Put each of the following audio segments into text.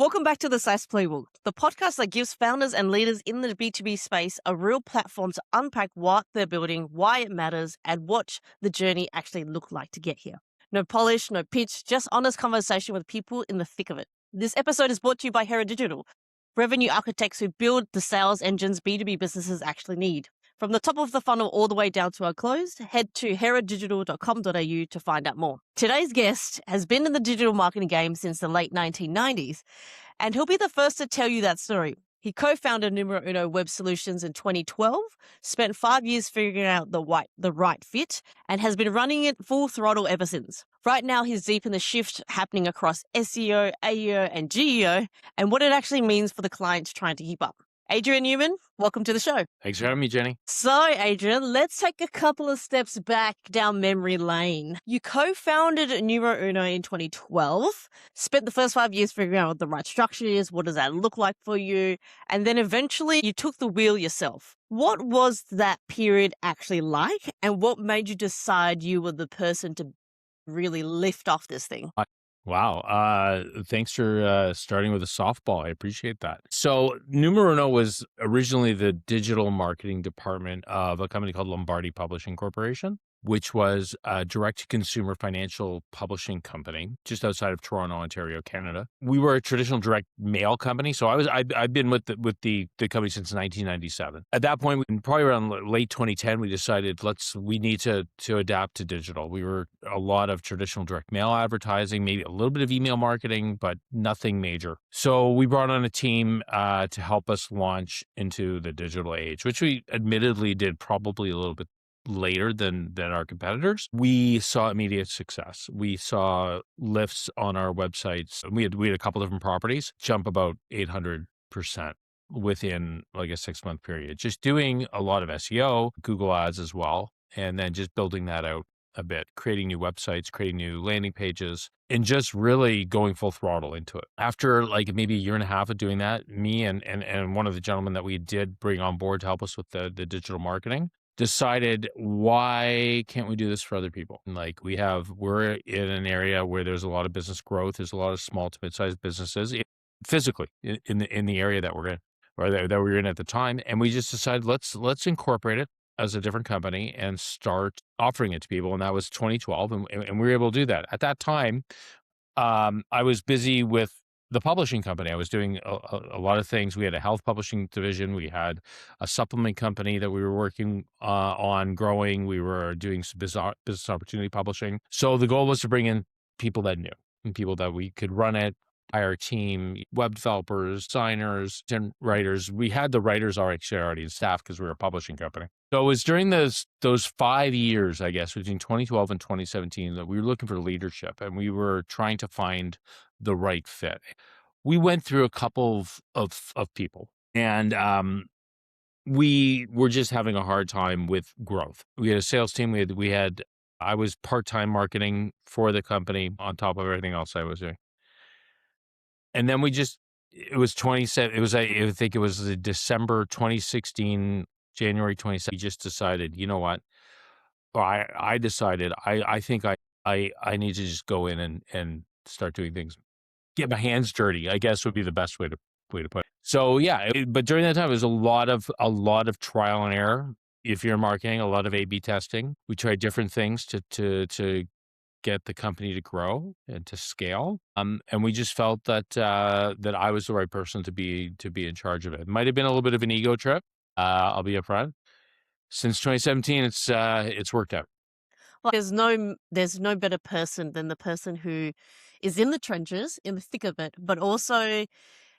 Welcome back to the SaaS Playbook, the podcast that gives founders and leaders in the B2B space a real platform to unpack what they're building, why it matters, and what the journey actually looked like to get here. No polish, no pitch, just honest conversation with people in the thick of it. This episode is brought to you by Hera Digital, revenue architects who build the sales engines B2B businesses actually need. From the top of the funnel all the way down to our close, head to heradigital.com.au to find out more. Today's guest has been in the digital marketing game since the late 1990s, and he'll be the first to tell you that story. He co-founded Numero Uno Web Solutions in 2012, spent 5 years figuring out the right fit, and has been running it full throttle ever since. Right now, he's deep in the shift happening across SEO, AEO, and GEO, and what it actually means for the clients trying to keep up. Adrian Newman, welcome to the show. Thanks for having me, Jenny. So, Adrian, let's take a couple of steps back down memory lane. You co-founded Numero Uno in 2012, spent the first 5 years figuring out what the right structure is, what does that look like for you, and then eventually you took the wheel yourself. What was that period actually like, and what made you decide you were the person to really lift off this thing? Wow. Thanks for starting with a softball. I appreciate that. So Numero Uno was originally the digital marketing department of a company called Lombardi Publishing Corporation, which was a direct-to-consumer financial publishing company just outside of Toronto, Ontario, Canada. We were a traditional direct mail company, so I've been with the company since 1997. At that point, probably around late 2010, we decided we need to adapt to digital. We were a lot of traditional direct mail advertising, maybe a little bit of email marketing, but nothing major. So we brought on a team to help us launch into the digital age, which we admittedly did probably a little bit later than our competitors. We saw immediate success. We saw lifts on our websites. We had a couple different properties jump about 800% within like a 6-month period. Just doing a lot of SEO, Google ads as well, and then just building that out a bit, creating new websites, creating new landing pages, and just really going full throttle into it. After like maybe a year and a half of doing that, me and one of the gentlemen that we did bring on board to help us with the digital marketing decided, why can't we do this for other people? Like we're in an area where there's a lot of business growth. There's a lot of small to mid-sized businesses physically in the area that we're in, or that we were in at the time. And we just decided, let's incorporate it as a different company and start offering it to people. And that was 2012. And we were able to do that. At that time, I was busy with the publishing company. I was doing a lot of things. We had a health publishing division. We had a supplement company that we were working on growing. We were doing some business opportunity publishing. So the goal was to bring in people that knew and people that we could run it, hire a team, web developers, designers, and writers. We had the writers already in staff because we were a publishing company. So it was during those 5 years, I guess, between 2012 and 2017, that we were looking for leadership and we were trying to find the right fit. We went through a couple of people, and we were just having a hard time with growth. We had a sales team. I was part-time marketing for the company on top of everything else I was doing. And then it was I think it was December 2016, January 27th. We just decided, you know what? Or I decided, I think I need to just go in and start doing things. Get my hands dirty, I guess would be the best way to put it. So yeah, but during that time, it was a lot of trial and error. If you're in marketing, a lot of A/B testing. We tried different things to get the company to grow and to scale. And we just felt that I was the right person to be in charge of it. It might have been a little bit of an ego trip. I'll be upfront. Since 2017, it's worked out. Well, there's no better person than the person who is in the trenches, in the thick of it, but also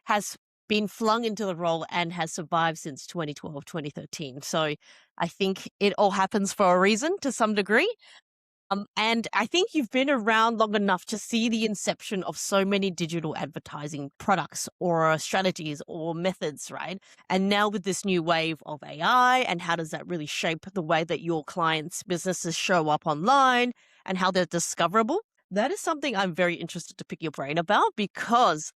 has been flung into the role and has survived since 2012, 2013. So I think it all happens for a reason to some degree. And I think you've been around long enough to see the inception of so many digital advertising products or strategies or methods, right? And now with this new wave of AI, and how does that really shape the way that your clients' businesses show up online and how they're discoverable? That is something I'm very interested to pick your brain about, because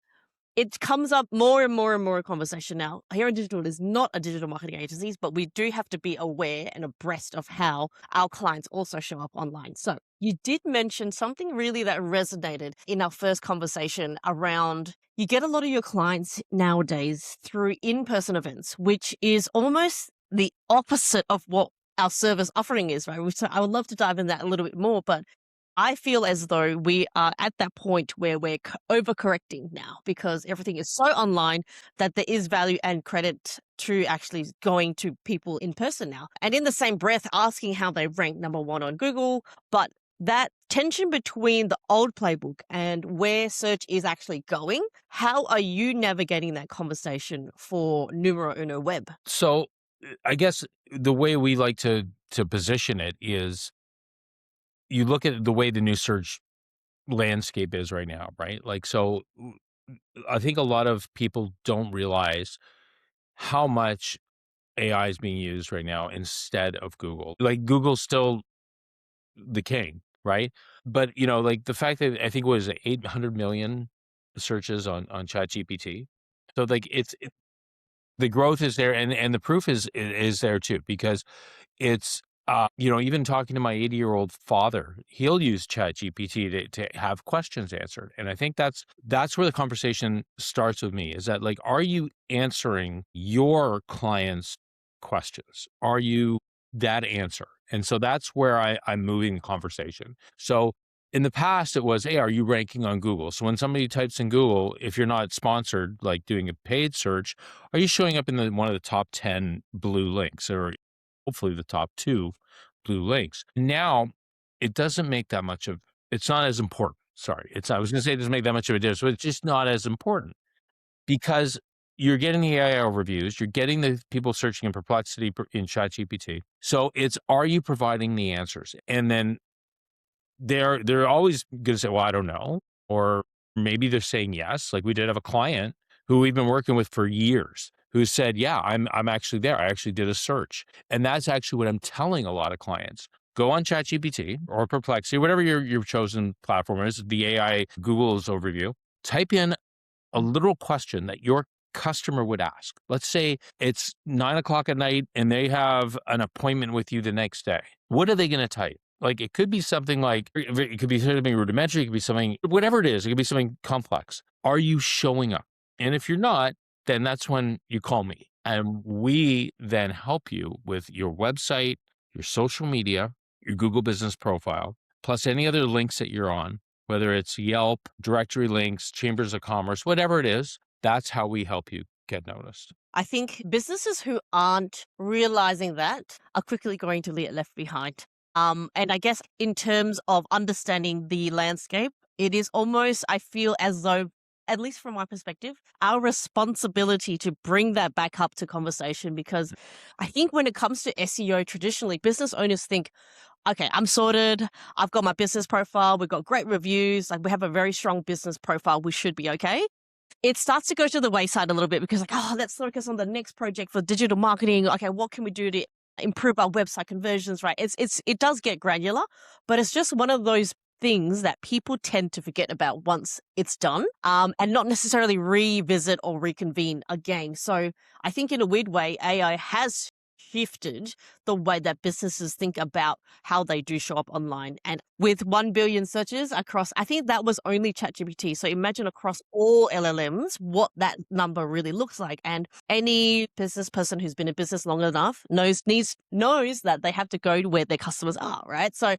it comes up more and more and more in conversation now. Here in Digital is not a digital marketing agency, but we do have to be aware and abreast of how our clients also show up online. So you did mention something really that resonated in our first conversation around you get a lot of your clients nowadays through in-person events, which is almost the opposite of what our service offering is, right? So I would love to dive in that a little bit more, but I feel as though we are at that point where we're overcorrecting now because everything is so online that there is value and credit to actually going to people in person now. And in the same breath, asking how they rank number one on Google. But that tension between the old playbook and where search is actually going, how are you navigating that conversation for Numero Uno Web? So I guess the way we like to position it is you look at the way the new search landscape is right now, right? Like, so I think a lot of people don't realize how much AI is being used right now instead of Google. Like, Google's still the king, right? But, like the fact that I think it was 800 million searches on ChatGPT. So like the growth is there, and the proof is there too, because it's even talking to my 80-year-old father, he'll use ChatGPT to have questions answered. And I think that's where the conversation starts with me, is that, like, are you answering your clients' questions? Are you that answer? And so that's where I'm moving the conversation. So in the past, it was, hey, are you ranking on Google? So when somebody types in Google, if you're not sponsored, like doing a paid search, are you showing up in one of the top 10 blue links, or hopefully the top 2 blue links? Now, it doesn't make that much of, it's not as important. Sorry. I was going to say it doesn't make that much of a difference, but it's just not as important because you're getting the AI overviews, you're getting the people searching in perplexity in ChatGPT. So it's, are you providing the answers? And then they're always going to say, well, I don't know. Or maybe they're saying yes. Like, we did have a client who we've been working with for years who said, yeah, I'm actually there. I actually did a search. And that's actually what I'm telling a lot of clients. Go on ChatGPT or Perplexity, whatever your chosen platform is, the AI Google's overview, type in a literal question that your customer would ask. Let's say it's 9:00 at night and they have an appointment with you the next day. What are they going to type? Like, it could be something like, it could be something rudimentary, it could be something, whatever it is, it could be something complex. Are you showing up? And if you're not, then that's when you call me. And we then help you with your website, your social media, your Google business profile, plus any other links that you're on, whether it's Yelp, directory links, chambers of commerce, whatever it is. That's how we help you get noticed. I think businesses who aren't realizing that are quickly going to get left behind. And I guess in terms of understanding the landscape, it is almost, I feel as though, at least from my perspective, our responsibility to bring that back up to conversation, because I think when it comes to SEO, traditionally, business owners think, okay, I'm sorted. I've got my business profile. We've got great reviews. Like, we have a very strong business profile. We should be okay. It starts to go to the wayside a little bit because, like, oh, let's focus on the next project for digital marketing. Okay, what can we do to improve our website conversions, right? It does get granular, but it's just one of those things that people tend to forget about once it's done, and not necessarily revisit or reconvene again. So I think in a weird way, AI has shifted the way that businesses think about how they do show up online. And with 1 billion searches across, I think that was only ChatGPT. So imagine across all LLMs, what that number really looks like. And any business person who's been in business long enough knows that they have to go to where their customers are, right? So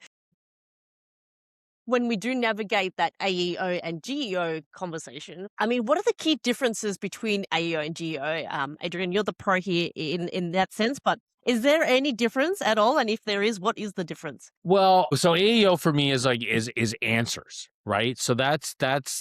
when we do navigate that AEO and GEO conversation, I mean, what are the key differences between AEO and GEO? Adrian, you're the pro here in that sense, but is there any difference at all? And if there is, what is the difference? Well, so AEO for me is like is answers, right? So that's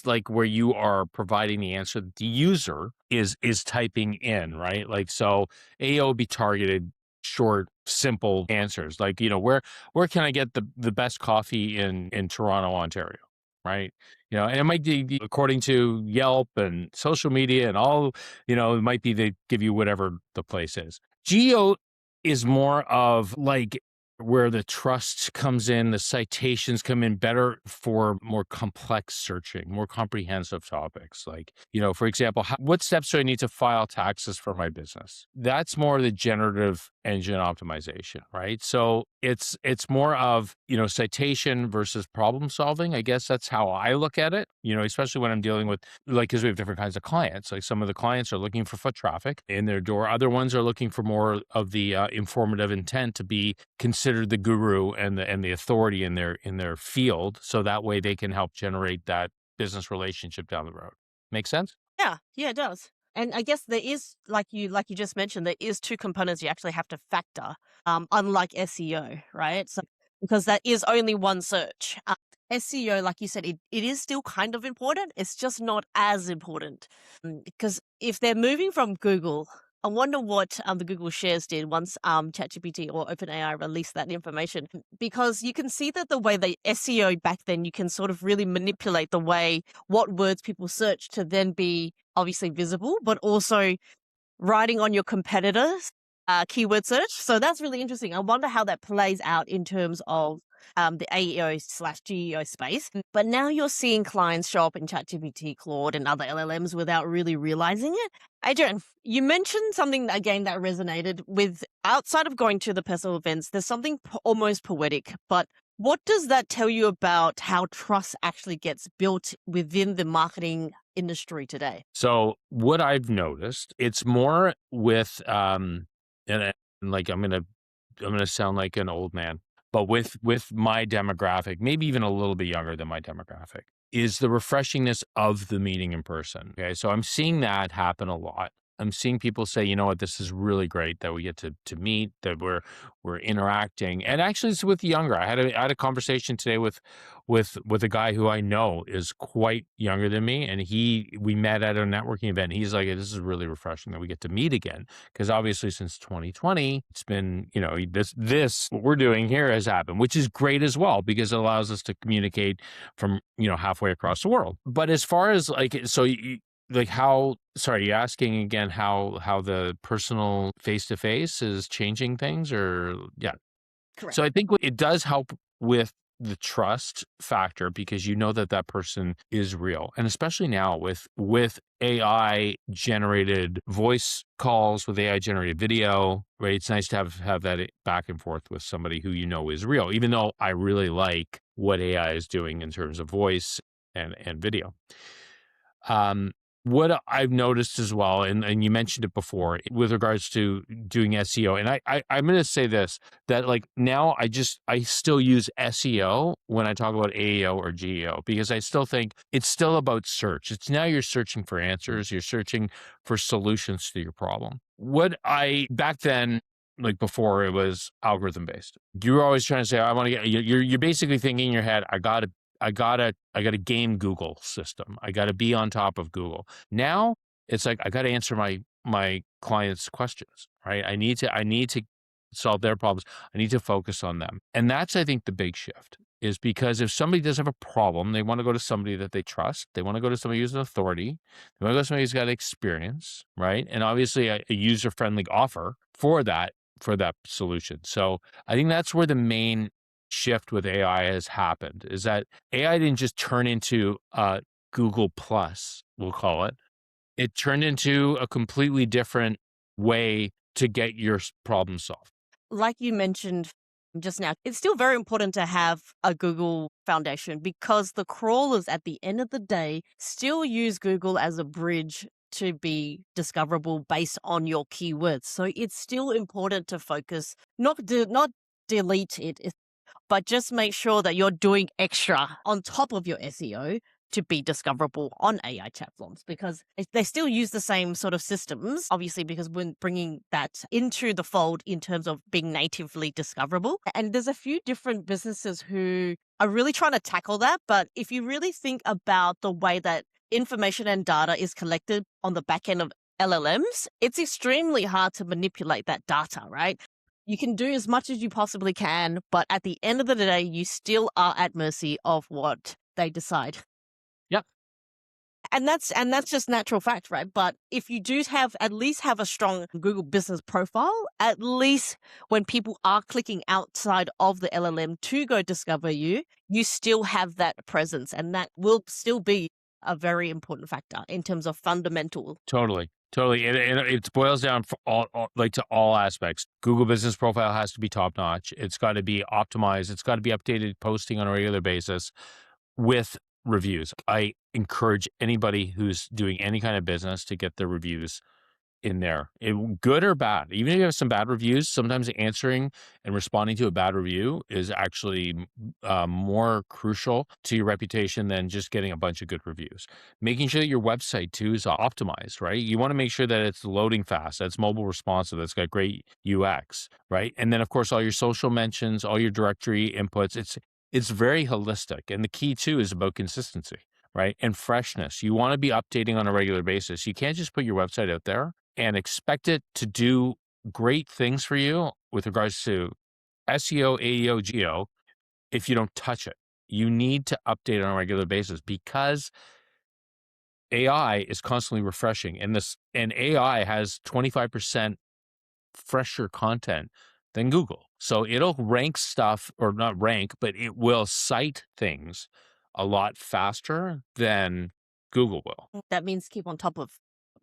like where you are providing the answer that the user is typing in, right? Like, so AEO would be targeted, short, simple answers. Like, where can I get the best coffee in Toronto, Ontario? Right. And it might be according to Yelp and social media and all, it might be they give you whatever the place is. Geo is more of like where the trust comes in, the citations come in better for more complex searching, more comprehensive topics. Like, for example, what steps do I need to file taxes for my business? That's more the generative engine optimization, right? So it's more of, citation versus problem solving. I guess that's how I look at it, especially when I'm dealing with, because we have different kinds of clients. Like some of the clients are looking for foot traffic in their door. Other ones are looking for more of the informative intent to be considered the guru and the authority in their field. So that way they can help generate that business relationship down the road. Make sense? Yeah, it does. And I guess there is, like you just mentioned, there is two components you actually have to factor, unlike SEO, right? So because that is only one search. SEO, like you said, it is still kind of important. It's just not as important. Because if they're moving from Google, I wonder what the Google shares did once ChatGPT or OpenAI released that information. Because you can see that the way they SEO back then, you can sort of really manipulate the way what words people search to then be obviously visible, but also writing on your competitors' keyword search. So that's really interesting. I wonder how that plays out in terms of the AEO/GEO space. But now you're seeing clients show up in ChatGPT, Claude, and other LLMs without really realizing it. Adrian, you mentioned something again that resonated with outside of going to the personal events. There's something almost poetic, but what does that tell you about how trust actually gets built within the marketing industry today? So what I've noticed, it's more with and like I'm gonna sound like an old man, but with my demographic, maybe even a little bit younger than my demographic, is the refreshingness of the meeting in person. Okay, so I'm seeing that happen a lot. I'm seeing people say, you know what, this is really great that we get to meet, that we're interacting, and actually it's with the younger. I had a conversation today with a guy who I know is quite younger than me, and we met at a networking event. He's like, this is really refreshing that we get to meet again, because obviously since 2020, it's been, this what we're doing here has happened, which is great as well because it allows us to communicate from halfway across the world. But as far as sorry, you asking again how the personal face-to-face is changing things, or yeah. Correct. So I think it does help with the trust factor because you know that person is real. And especially now with AI generated voice calls, with AI generated video, right? It's nice to have that back and forth with somebody who is real, even though I really like what AI is doing in terms of voice and video. What I've noticed as well, and you mentioned it before with regards to doing SEO, and I'm going to say this, that like now I still use SEO when I talk about AEO or GEO, because I still think it's still about search. It's now you're searching for answers, you're searching for solutions to your problem. Back then, like before, it was algorithm based. You were always trying to say, I want to get, you're basically thinking in your head, I gotta game Google system. I gotta be on top of Google. Now it's like I gotta answer my clients' questions, right? I need to solve their problems. I need to focus on them. And that's, I think, the big shift, is because if somebody does have a problem, they want to go to somebody that they trust. They want to go to somebody who's an authority. They want to go to somebody who's got experience, right? And obviously a user-friendly offer for that solution. So I think that's where the main shift with AI has happened, is that AI didn't just turn into Google Plus, we'll call it. It turned into a completely different way to get your problem solved. Like you mentioned just now, it's still very important to have a Google foundation because the crawlers at the end of the day still use Google as a bridge to be discoverable based on your keywords. So it's still important to focus, not delete it, but just make sure that you're doing extra on top of your SEO to be discoverable on AI chat forms, because they still use the same sort of systems, obviously, because we're bringing that into the fold in terms of being natively discoverable. And there's a few different businesses who are really trying to tackle that. But if you really think about the way that information and data is collected on the back end of LLMs, it's extremely hard to manipulate that data, right? You can do as much as you possibly can, but at the end of the day, you still are at mercy of what they decide. Yep. And that's just natural fact, right? But if you do have at least have a strong Google business profile, at least when people are clicking outside of the LLM to go discover you, you still have that presence, and that will still be a very important factor in terms of fundamental. Totally. Totally. It boils down for like to all aspects. Google business profile has to be top notch. It's got to be optimized. It's got to be updated, posting on a regular basis with reviews. I encourage anybody who's doing any kind of business to get their reviews in there, good or bad. Even if you have some bad reviews, sometimes answering and responding to a bad review is actually more crucial to your reputation than just getting a bunch of good reviews. Making sure that your website too is optimized, right? You want to make sure that it's loading fast, that's mobile responsive, that's got great UX, right? And then of course all your social mentions, all your directory inputs. It's very holistic, and the key too is about consistency, right? And freshness. You want to be updating on a regular basis. You can't just put your website out there and expect it to do great things for you with regards to SEO, AEO, GEO if you don't touch it. You need to update on a regular basis because AI is constantly refreshing, and AI has 25% fresher content than Google. So it'll rank stuff, or not rank, but it will cite things a lot faster than Google will. That means keep on top of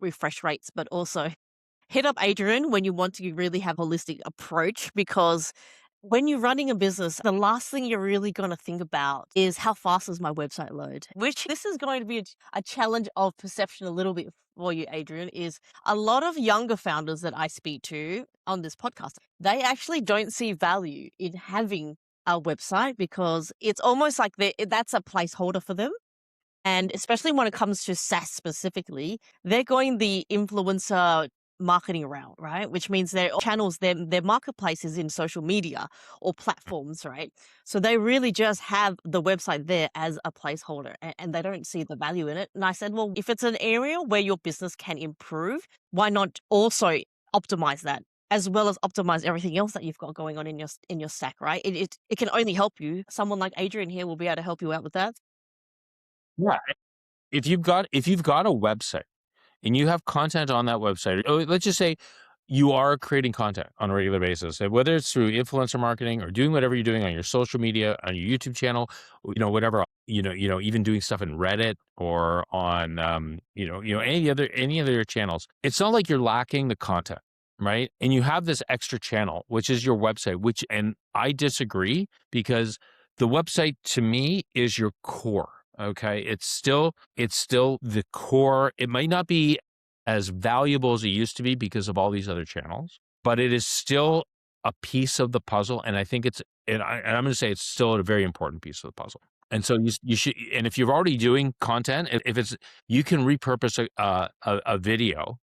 refresh rates, but also hit up Adrian when you want to really have a holistic approach, because when you're running a business, the last thing you're really going to think about is how fast does my website load, which this is going to be a challenge of perception a little bit for you, Adrian, is a lot of younger founders that I speak to on this podcast, they actually don't see value in having a website because it's almost like that's a placeholder for them. And especially when it comes to SaaS specifically, they're going the influencer marketing route, right? Which means their channels, their marketplace is in social media or platforms, right? So they really just have the website there as a placeholder, and they don't see the value in it. And I said, well, if it's an area where your business can improve, why not also optimize that, as well as optimize everything else that you've got going on in your stack, right? It can only help you. Someone like Adrian here will be able to help you out with that. Yeah. If you've got a website and you have content on that website, let's just say you are creating content on a regular basis, whether it's through influencer marketing or doing whatever you're doing on your social media, on your YouTube channel, whatever, even doing stuff in Reddit or on, any other channels. It's not like you're lacking the content, right? And you have this extra channel, which is your website, and I disagree, because the website to me is your core. Okay. It's still the core. It might not be as valuable as it used to be because of all these other channels, but it is still a piece of the puzzle. And I think I'm going to say it's still a very important piece of the puzzle. And so you should, and if you're already doing content, you can repurpose a video,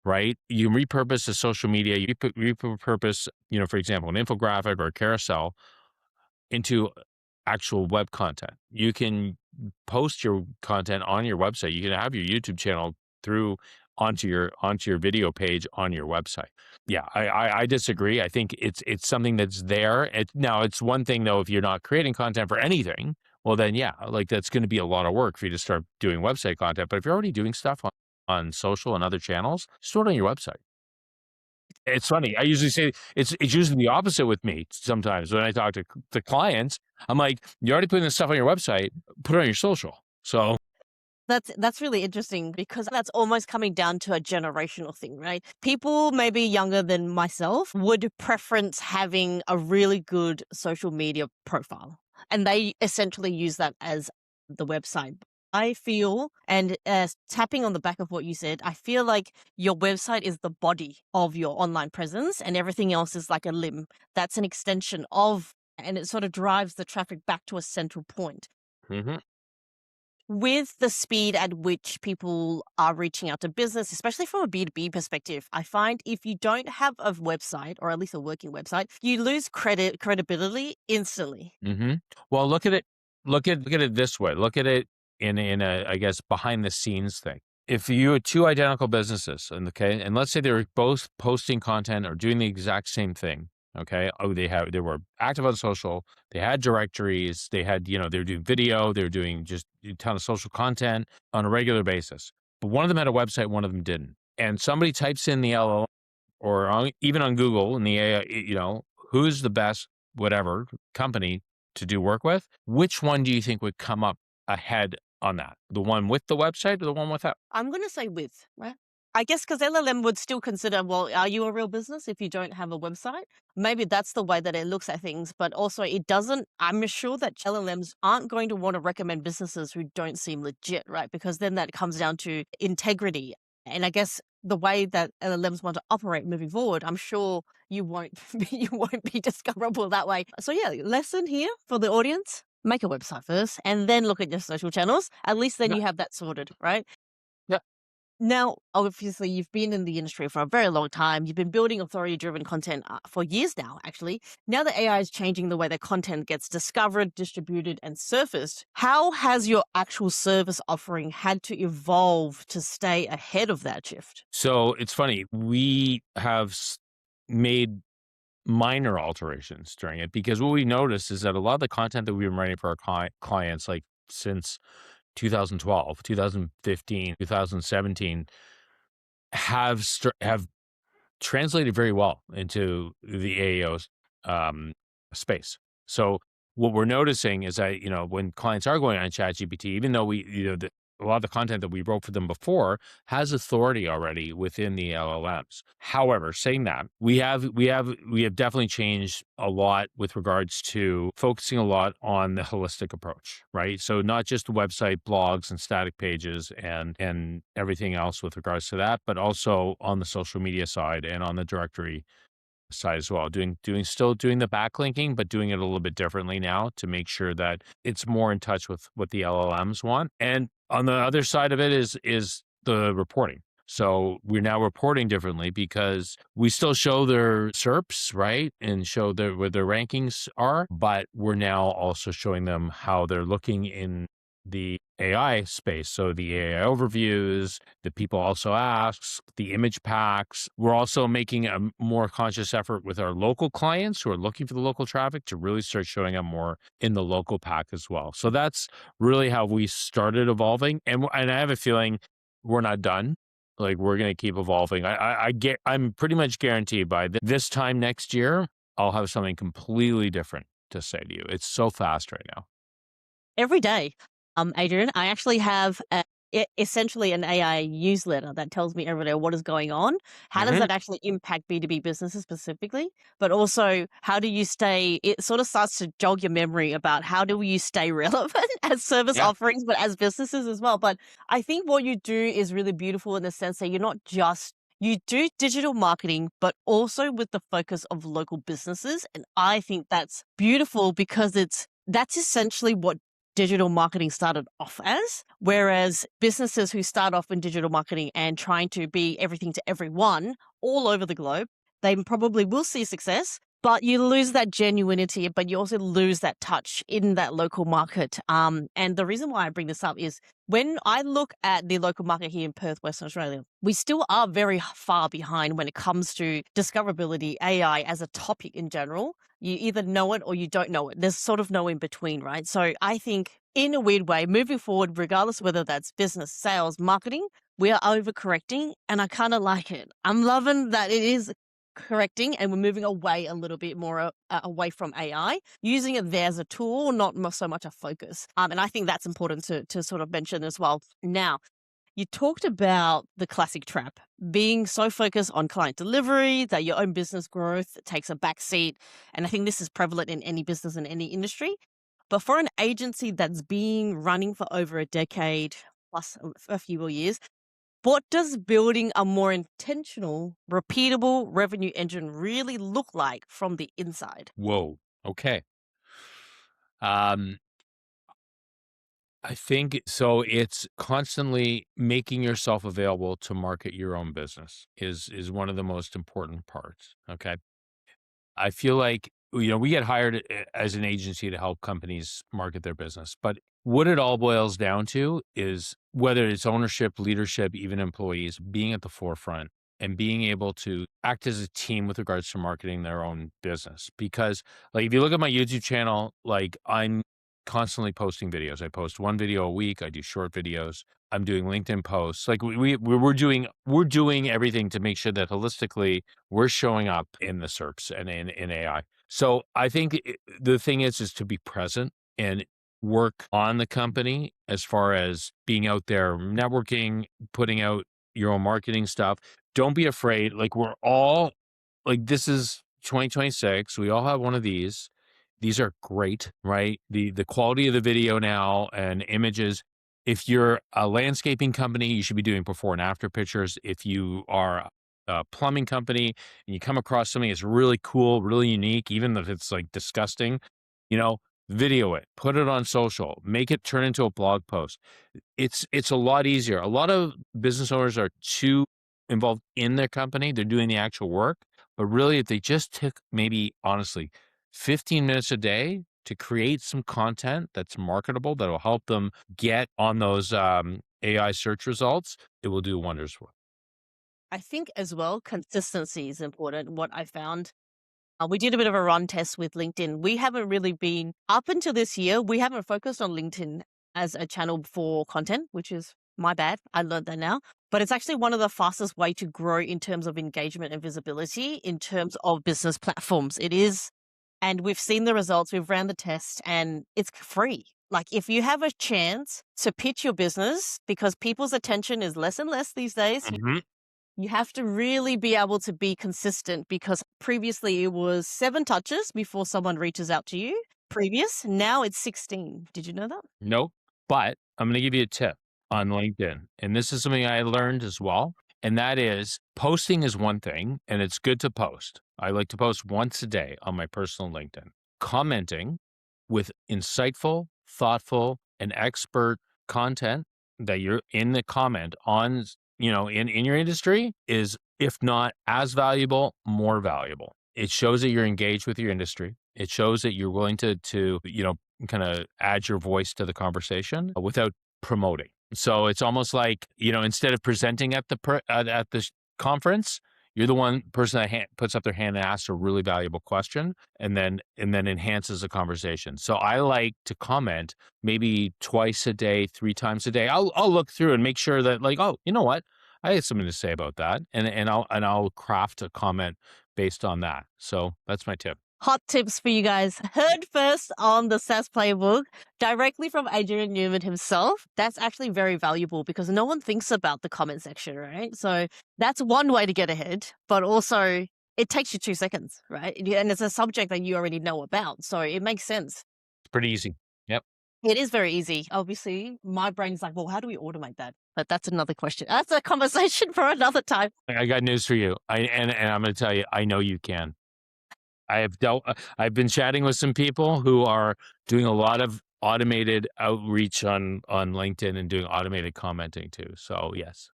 right? You can repurpose a social media, you repurpose, for example, an infographic or a carousel into actual web content. You can post your content on your website. You can have your YouTube channel onto your video page on your website. Yeah, I disagree. I think it's something that's there. Now it's one thing though, if you're not creating content for anything, well then yeah, like that's going to be a lot of work for you to start doing website content. But if you're already doing stuff on social and other channels, store it on your website. It's funny. I usually say it's usually the opposite with me. Sometimes when I talk to clients, I'm like, "You're already putting this stuff on your website. Put it on your social." So That's really interesting, because that's almost coming down to a generational thing, right? People maybe younger than myself would preference having a really good social media profile, and they essentially use that as the website. I feel, and tapping on the back of what you said, I feel like your website is the body of your online presence, and everything else is like a limb. That's an extension of, and it sort of drives the traffic back to a central point. mhm. With the speed at which people are reaching out to business, especially from a B2B perspective, I find if you don't have a website, or at least a working website, you lose credibility instantly. Well, look at it. Look at it this way. Look at it in a, I guess, behind the scenes thing. If you had two identical businesses, and let's say they were both posting content or doing the exact same thing, Okay. Oh, they were active on social. They had directories. They had, they were doing video. They were doing just a ton of social content on a regular basis. But one of them had a website, one of them didn't. And somebody types in the LLM or even on Google in the AI, who's the best, whatever company to do work with? Which one do you think would come up ahead on that? The one with the website or the one without? I'm going to say with, right? I guess because LLM would still consider, well, are you a real business if you don't have a website? Maybe that's the way that it looks at things, but also it doesn't. I'm sure that LLMs aren't going to want to recommend businesses who don't seem legit, right? Because then that comes down to integrity. And I guess the way that LLMs want to operate moving forward, I'm sure you won't you won't be discoverable that way. So yeah, lesson here for the audience: make a website first, and then look at your social channels. At least then Yeah. you have that sorted, right? Yeah. Now, obviously, you've been in the industry for a very long time. You've been building authority-driven content for years now, actually. Now that AI is changing the way that content gets discovered, distributed, and surfaced, how has your actual service offering had to evolve to stay ahead of that shift? So it's funny. We have made minor alterations during it because what we noticed is that a lot of the content that we've been writing for our clients, like since 2012, 2015, 2017, have translated very well into the AEO's space. So what we're noticing is that, when clients are going on ChatGPT, even though a lot of the content that we wrote for them before has authority already within the LLMs. However, saying that, we have definitely changed a lot with regards to focusing a lot on the holistic approach, right? So not just the website, blogs, and static pages and everything else with regards to that, but also on the social media side and on the directory side as well. Still doing the backlinking, but doing it a little bit differently now to make sure that it's more in touch with what the LLMs want. And on the other side of it is the reporting. So we're now reporting differently because we still show their SERPs, right? And show where their rankings are, but we're now also showing them how they're looking in the AI space. So the AI overviews, the people also ask, the image packs. We're also making a more conscious effort with our local clients who are looking for the local traffic to really start showing up more in the local pack as well. So that's really how we started evolving. And I have a feeling we're not done. Like we're going to keep evolving. I'm pretty much guaranteed by this time next year, I'll have something completely different to say to you. It's so fast right now. Every day, Adrian, I actually have essentially an AI newsletter that tells me every day what is going on. How does hmm that actually impact B2B businesses specifically? But also, how do you stay? It sort of starts to jog your memory about how do you stay relevant as service Yeah. offerings, but as businesses as well. But I think what you do is really beautiful in the sense that you're not just you do digital marketing, but also with the focus of local businesses. And I think that's beautiful because that's essentially what digital marketing started off as. Whereas businesses who start off in digital marketing and trying to be everything to everyone all over the globe, they probably will see success, but you lose that genuinity, but you also lose that touch in that local market. And the reason why I bring this up is when I look at the local market here in Perth, Western Australia, we still are very far behind when it comes to discoverability, AI as a topic in general. You either know it or you don't know it. There's sort of no in between, right? So I think in a weird way, moving forward, regardless whether that's business, sales, marketing, we are overcorrecting and I kind of like it. I'm loving that it is correcting and we're moving away a little bit more away from AI, using it there as a tool, not so much a focus. And I think that's important to sort of mention as well. Now, you talked about the classic trap, being so focused on client delivery that your own business growth takes a back seat. And I think this is prevalent in any business in any industry. But for an agency that's been running for over a decade plus a few more years, what does building a more intentional, repeatable revenue engine really look like from the inside? Whoa. Okay. Um, I think so. It's constantly making yourself available to market your own business is one of the most important parts. Okay. I feel like, we get hired as an agency to help companies market their business, but what it all boils down to is whether it's ownership, leadership, even employees being at the forefront and being able to act as a team with regards to marketing their own business. Because like if you look at my YouTube channel, like I'm constantly posting videos. I post one video a week. I do short videos. I'm doing LinkedIn posts. Like we're doing everything to make sure that holistically we're showing up in the SERPs and in AI. So I think the thing is to be present and work on the company as far as being out there networking, putting out your own marketing stuff. Don't be afraid. Like we're all like this is 2026. We all have one of these. These are great, right? The quality of the video now and images. If you're a landscaping company, you should be doing before and after pictures. If you are a plumbing company and you come across something that's really cool, really unique, even if it's like disgusting, you know, video it, put it on social, make it turn into a blog post. It's a lot easier. A lot of business owners are too involved in their company. They're doing the actual work, but really if they just took maybe honestly 15 minutes a day to create some content that's marketable, that'll help them get on those AI search results, it will do wonders for them. I think as well, consistency is important. What I found, we did a bit of a run test with LinkedIn. We haven't really been, up until this year, we haven't focused on LinkedIn as a channel for content, which is my bad. I learned that now. But it's actually one of the fastest way to grow in terms of engagement and visibility in terms of business platforms. It is. And we've seen the results, we've ran the test, and it's free. Like if you have a chance to pitch your business, because people's attention is less and less these days, Mhm. you have to really be able to be consistent, because previously it was 7 touches before someone reaches out to you. Now it's 16. Did you know that? Nope. But I'm going to give you a tip on LinkedIn. And this is something I learned as well. And that is posting is one thing, and it's good to post. I like to post once a day on my personal LinkedIn. Commenting with insightful, thoughtful, and expert content that you're in the comment on, in your industry is, if not as valuable, more valuable. It shows that you're engaged with your industry. It shows that you're willing to kind of add your voice to the conversation without promoting. So it's almost like, instead of presenting at the conference, you're the one person that puts up their hand and asks a really valuable question and then enhances the conversation. So I like to comment maybe twice a day, 3 times a day. I'll look through and make sure that like, oh, you know what? I had something to say about that. And I'll craft a comment based on that. So that's my tip. Hot tips for you guys. Heard first on the SaaS Playbook, directly from Adrian Newman himself. That's actually very valuable because no one thinks about the comment section, right? So that's one way to get ahead, but also it takes you 2 seconds, right? And it's a subject that you already know about. So it makes sense. It's pretty easy. Yep. It is very easy. Obviously, my brain's like, well, how do we automate that? But that's another question. That's a conversation for another time. I got news for you. And I'm going to tell you, I know you can. I've been chatting with some people who are doing a lot of automated outreach on LinkedIn and doing automated commenting too. So yes.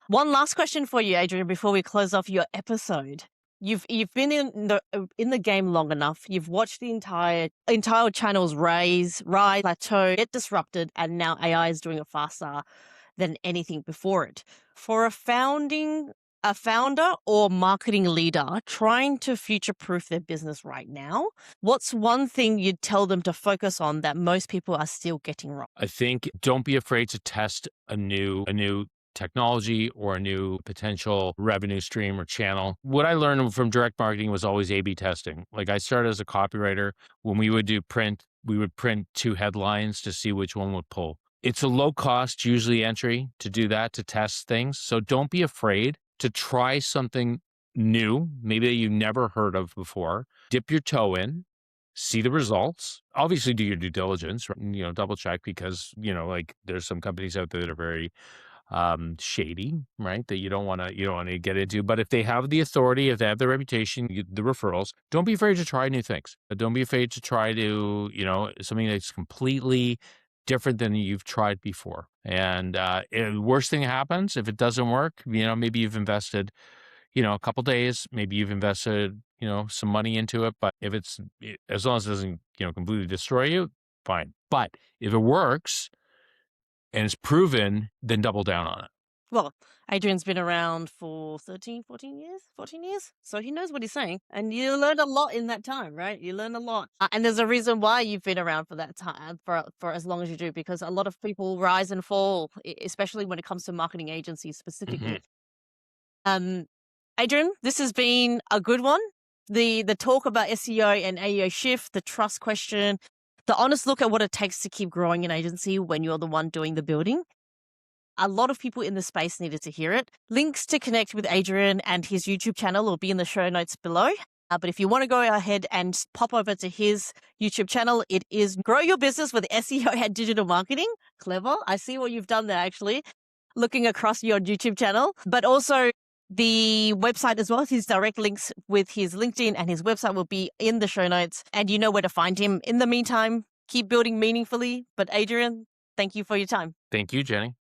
One last question for you, Adrian, before we close off your episode. You've been in the game long enough. You've watched the entire channels rise, plateau, get disrupted, and now AI is doing it faster than anything before it. For a founder or marketing leader trying to future-proof their business right now, what's one thing you'd tell them to focus on that most people are still getting wrong? I think don't be afraid to test a new technology or a new potential revenue stream or channel. What I learned from direct marketing was always A/B testing. Like I started as a copywriter. When we would do print, we would print 2 headlines to see which one would pull. It's a low cost usually entry to do that, to test things. So don't be afraid to try something new, maybe that you've never heard of before. Dip your toe in, see the results. Obviously do your due diligence, double check because, like there's some companies out there that are very shady, right? That you don't want to get into. But if they have the authority, if they have the reputation, the referrals, don't be afraid to try new things. But don't be afraid to try to, something that's completely different than you've tried before. And the worst thing that happens if it doesn't work, maybe you've invested, a couple days, maybe you've invested, some money into it. But as long as it doesn't, completely destroy you, fine. But if it works and it's proven, then double down on it. Well, Adrian's been around for 13, 14 years, 14 years. So he knows what he's saying. And you learn a lot in that time, right? You learn a lot. And there's a reason why you've been around for that time, for as long as you do, because a lot of people rise and fall, especially when it comes to marketing agencies specifically. Um, Adrian, this has been a good one. The talk about SEO and AEO shift, the trust question, the honest look at what it takes to keep growing an agency when you're the one doing the building. A lot of people in the space needed to hear it. Links to connect with Adrian and his YouTube channel will be in the show notes below. But if you want to go ahead and pop over to his YouTube channel, it is Grow Your Business with SEO and Digital Marketing. Clever. I see what you've done there, actually, looking across your YouTube channel, but also the website as well. His direct links with his LinkedIn and his website will be in the show notes, and you know where to find him. In the meantime, keep building meaningfully. But Adrian, thank you for your time. Thank you, Jenny.